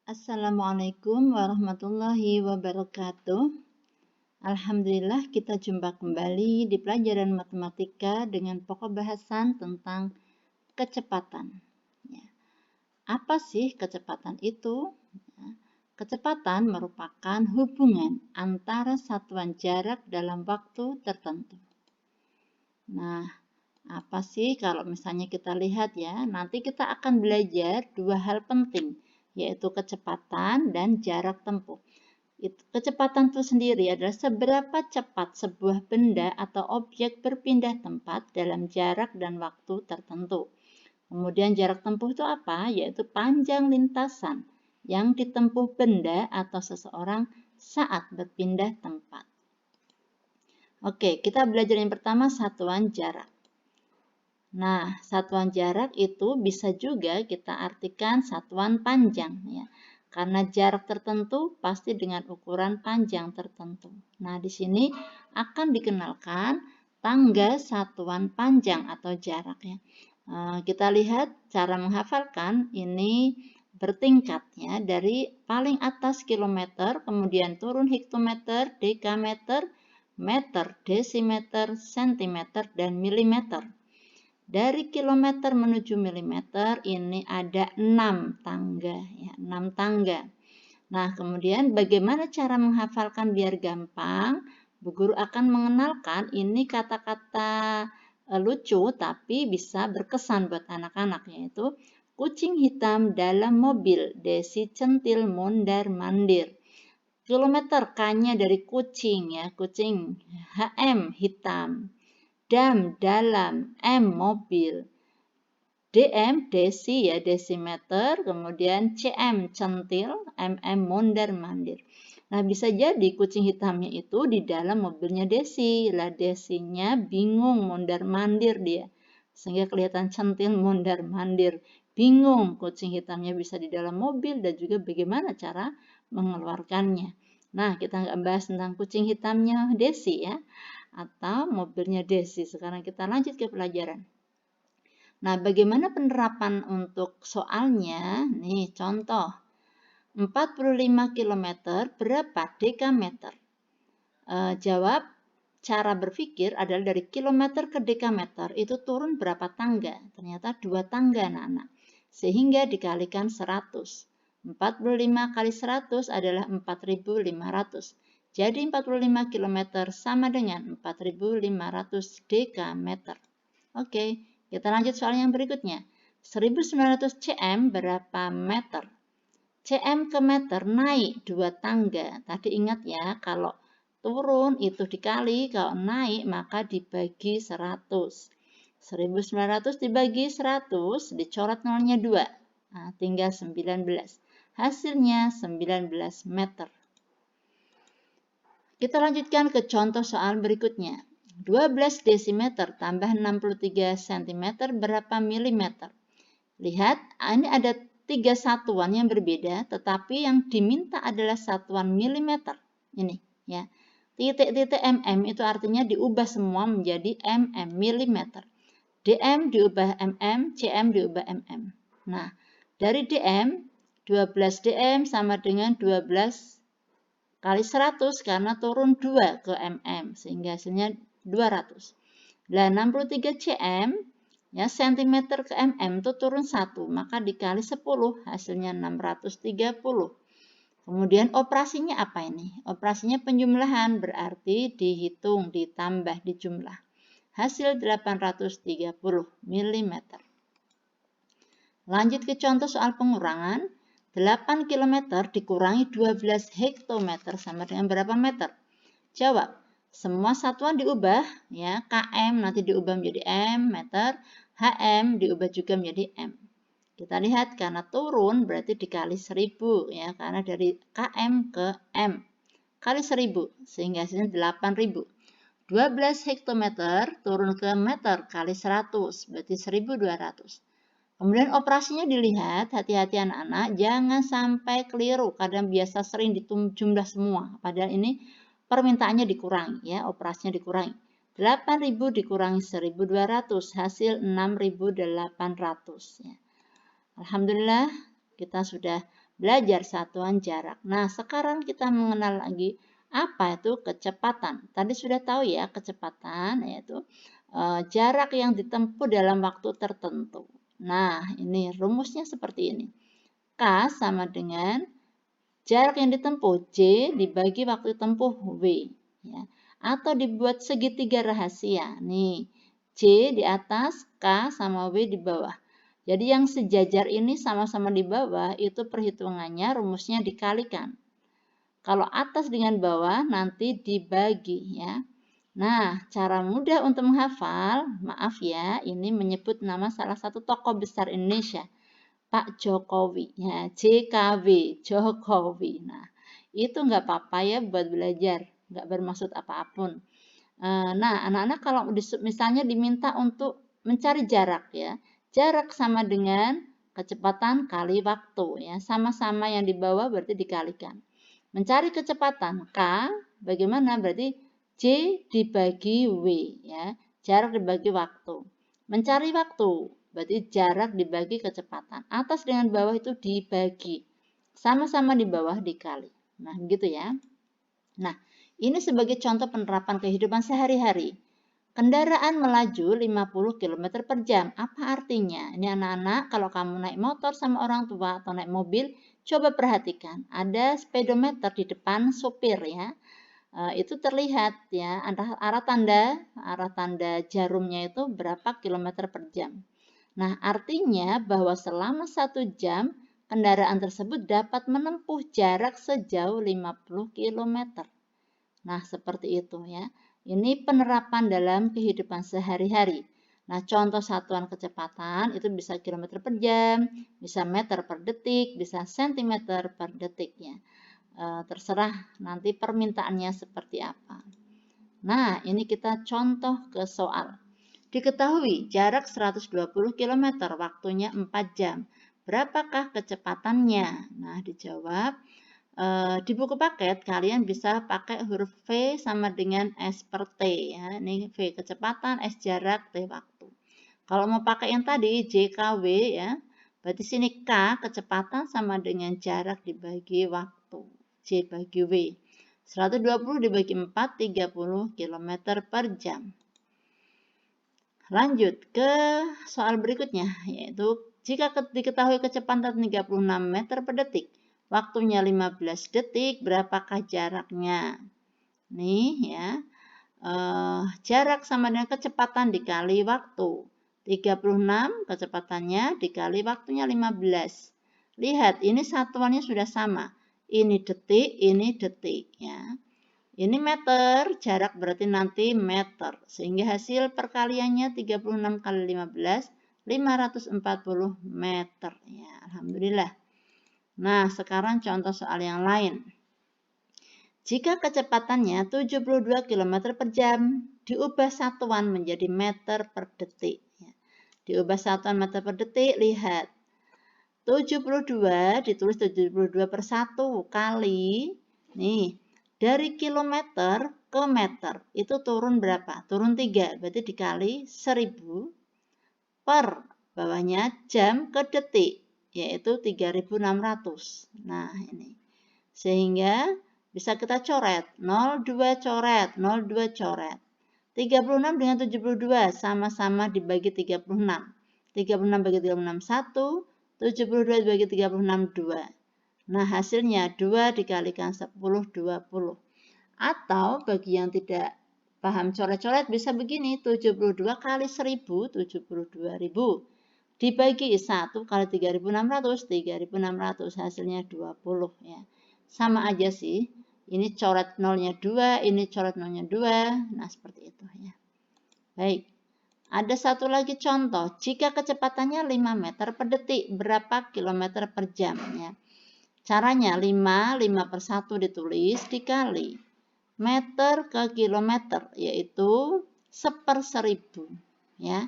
Assalamualaikum warahmatullahi wabarakatuh. Alhamdulillah kita jumpa kembali di pelajaran matematika dengan pokok bahasan tentang kecepatan. Apa sih kecepatan itu? Kecepatan merupakan hubungan antara satuan jarak dalam waktu tertentu. Nah, apa sih kalau misalnya kita lihat ya, nanti kita akan belajar dua hal penting, yaitu kecepatan dan jarak tempuh. Kecepatan itu sendiri adalah seberapa cepat sebuah benda atau objek berpindah tempat dalam jarak dan waktu tertentu. Kemudian jarak tempuh itu apa? Yaitu panjang lintasan yang ditempuh benda atau seseorang saat berpindah tempat. Oke, kita belajar yang pertama satuan jarak. Nah, satuan jarak itu bisa juga kita artikan satuan panjang ya. Karena jarak tertentu pasti dengan ukuran panjang tertentu. Nah, di sini akan dikenalkan tangga satuan panjang atau jarak ya. Kita lihat cara menghafalkan ini bertingkat ya, dari paling atas kilometer, kemudian turun hektometer, dekameter, meter, desimeter, sentimeter, dan milimeter. Dari kilometer menuju milimeter ini ada 6 tangga ya, 6 tangga. Nah, kemudian bagaimana cara menghafalkan biar gampang? Bu Guru akan mengenalkan ini kata-kata lucu tapi bisa berkesan buat anak-anak, yaitu kucing hitam dalam mobil, Desi centil mondar-mandir. Kilometer K-nya dari kucing ya, kucing, HM hitam. Dam dalam, M mobil, DM desi ya desimeter, kemudian CM centil, MM mondar mandir. Nah, bisa jadi kucing hitamnya itu di dalam mobilnya Desi. Lah Desinya bingung mondar mandir dia. Sehingga kelihatan centil mondar mandir. Bingung kucing hitamnya bisa di dalam mobil dan juga bagaimana cara mengeluarkannya. Nah, kita nggak bahas tentang kucing hitamnya Desi ya, atau mobilnya Desi. Sekarang kita lanjut ke pelajaran. Nah, bagaimana penerapan untuk soalnya? Nih, contoh. 45 km berapa dekameter? Jawab, cara berpikir adalah dari kilometer ke dekameter itu turun berapa tangga? Ternyata 2 tangga, anak-anak. Sehingga dikalikan 100. 45 kali 100 adalah 4.500. Jadi 45 km sama dengan 4.500 dekameter. Oke, kita lanjut soal yang berikutnya. 1900 cm berapa meter? Cm ke meter naik 2 tangga. Tadi ingat ya, kalau turun itu dikali, kalau naik maka dibagi 100. 1900 dibagi 100, dicoret nolnya 2. Nah, tinggal 19. Hasilnya 19 meter. Kita lanjutkan ke contoh soal berikutnya. 12 desimeter tambah 63 cm berapa milimeter? Lihat, ini ada 3 satuan yang berbeda, tetapi yang diminta adalah satuan milimeter. Ini ya. Titik-titik mm itu artinya diubah semua menjadi mm, milimeter. dm diubah mm, cm diubah mm. Nah, dari dm, 12 dm sama dengan 12 kali 100 karena turun 2 ke mm sehingga hasilnya 200. Nah, 63 cm ya cm ke mm itu turun 1, maka dikali 10 hasilnya 630. Kemudian operasinya apa ini? Operasinya penjumlahan berarti dihitung, ditambah, dijumlah. Hasil 830 mm. Lanjut ke contoh soal pengurangan. 8 km dikurangi 12 hektometer sama dengan berapa meter? Jawab. Semua satuan diubah ya, km nanti diubah menjadi m meter, hm diubah juga menjadi m. Kita lihat karena turun berarti dikali 1000 ya, karena dari km ke m kali 1000 sehingga hasilnya 8000. 12 hektometer turun ke meter kali 100 berarti 1200. Kemudian operasinya dilihat, hati-hati anak-anak, jangan sampai keliru. Kadang biasa sering dijumlah semua, padahal ini permintaannya dikurangi ya, operasinya dikurangi. 8000 dikurangi 1200, hasil 6800 ya. Alhamdulillah kita sudah belajar satuan jarak. Nah, sekarang kita mengenal lagi apa itu kecepatan. Tadi sudah tahu ya, kecepatan yaitu jarak yang ditempuh dalam waktu tertentu. Nah, ini rumusnya seperti ini. K sama dengan jarak yang ditempuh J dibagi waktu tempuh W. Ya. Atau dibuat segitiga rahasia. Nih, J di atas, K sama W di bawah. Jadi yang sejajar ini sama-sama di bawah, itu perhitungannya rumusnya dikalikan. Kalau atas dengan bawah nanti dibagi ya. Nah, cara mudah untuk menghafal, maaf ya, ini menyebut nama salah satu tokoh besar Indonesia, Pak Jokowi. Ya, JKW, Jokowi. Nah, itu nggak apa-apa ya buat belajar, nggak bermaksud apapun. Nah, anak-anak kalau misalnya diminta untuk mencari jarak ya, jarak sama dengan kecepatan kali waktu ya, sama-sama yang di bawah berarti dikalikan. Mencari kecepatan K, bagaimana? Berarti J dibagi W ya, jarak dibagi waktu. Mencari waktu, berarti jarak dibagi kecepatan. Atas dengan bawah itu dibagi. Sama-sama di bawah dikali. Nah, begitu ya. Nah, ini sebagai contoh penerapan kehidupan sehari-hari. Kendaraan melaju 50 km per jam. Apa artinya? Ini anak-anak, kalau kamu naik motor sama orang tua atau naik mobil, coba perhatikan. Ada speedometer di depan supir ya. Itu terlihat ya, arah tanda jarumnya itu berapa kilometer per jam. Nah, artinya bahwa selama 1 jam, kendaraan tersebut dapat menempuh jarak sejauh 50 km. Nah, seperti itu ya. Ini penerapan dalam kehidupan sehari-hari. Nah, contoh satuan kecepatan itu bisa kilometer per jam, bisa meter per detik, bisa sentimeter per detik ya. Terserah nanti permintaannya seperti apa. Nah, ini kita contoh ke soal. Diketahui jarak 120 km, waktunya 4 jam. Berapakah kecepatannya? Nah, dijawab. Di buku paket kalian bisa pakai huruf V sama dengan S per T ya. Ini V kecepatan, S jarak, T waktu. Kalau mau pakai yang tadi JKW ya, berarti sini K kecepatan sama dengan jarak dibagi waktu. J bagi W. 120 dibagi 4, 30 km per jam. Lanjut ke soal berikutnya, yaitu jika diketahui kecepatan 36 meter per detik, waktunya 15 detik, berapakah jaraknya? Nih ya, jarak sama dengan kecepatan dikali waktu. 36 kecepatannya dikali waktunya 15. Lihat, ini satuannya sudah sama. Ini detik, ini detik ya. Ini meter, jarak berarti nanti meter. Sehingga hasil perkaliannya 36 kali 15, 540 meter. Ya, alhamdulillah. Nah, sekarang contoh soal yang lain. Jika kecepatannya 72 km per jam, diubah satuan menjadi meter per detik. Diubah satuan meter per detik, lihat. 72 ditulis 72 per 1 kali, nih, dari kilometer ke meter, itu turun berapa? Turun 3, berarti dikali 1000 per bawahnya jam ke detik, yaitu 3600. Nah, ini. Sehingga bisa kita coret, 02 coret, 02 coret. 36 dengan 72 sama-sama dibagi 36. 36 bagi 36 1, 72 dibagi 36 2. Nah, hasilnya 2 dikalikan 10 20. Atau bagi yang tidak paham coret-coret bisa begini, 72 kali 1000, 72.000. Dibagi 1 kali 3600, 3600, hasilnya 20 ya. Sama aja sih. Ini coret nolnya 2, ini coret nolnya 2. Nah, seperti itu ya. Baik. Ada satu lagi contoh. Jika kecepatannya 5 meter per detik, berapa kilometer per jam ya? Caranya 5 per 1 ditulis dikali meter ke kilometer, yaitu 1/1000 ya.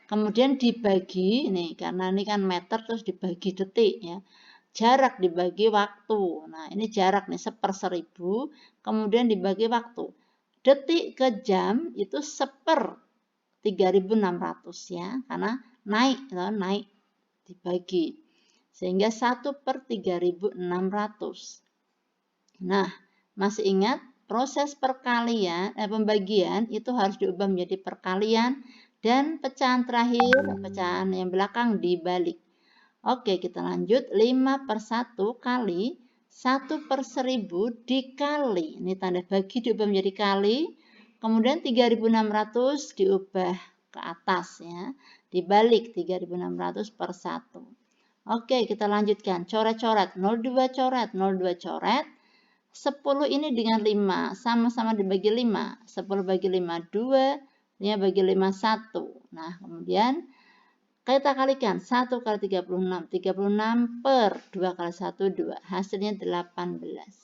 Kemudian dibagi, nih karena ini kan meter terus dibagi detik ya. Jarak dibagi waktu. Nah, ini jarak nih 1/1000, kemudian dibagi waktu. Detik ke jam itu 1/3600 ya, karena naik dibagi. Sehingga 1/3600. Nah, masih ingat proses pembagian itu harus diubah menjadi perkalian dan pecahan terakhir, pecahan yang belakang dibalik. Oke, kita lanjut. 5/1 kali 1/1000 dikali. Ini tanda bagi diubah menjadi kali. Kemudian 3600 diubah ke atas ya. Dibalik 3600 per 1. Oke, kita lanjutkan. Coret-coret. 02 coret, 02 coret. 10 ini dengan 5. Sama-sama dibagi 5. 10 bagi 5, 2. 5 bagi 5, 1. Nah, kemudian kita kalikan 1 kali 36. 36 per 2 kali 1, 2. Hasilnya 18.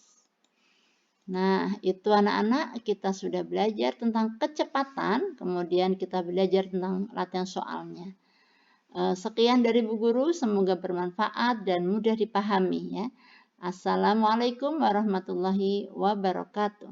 Nah, itu anak-anak kita sudah belajar tentang kecepatan. Kemudian kita belajar tentang latihan soalnya. Sekian dari Bu Guru. Semoga bermanfaat dan mudah dipahami ya. Assalamualaikum warahmatullahi wabarakatuh.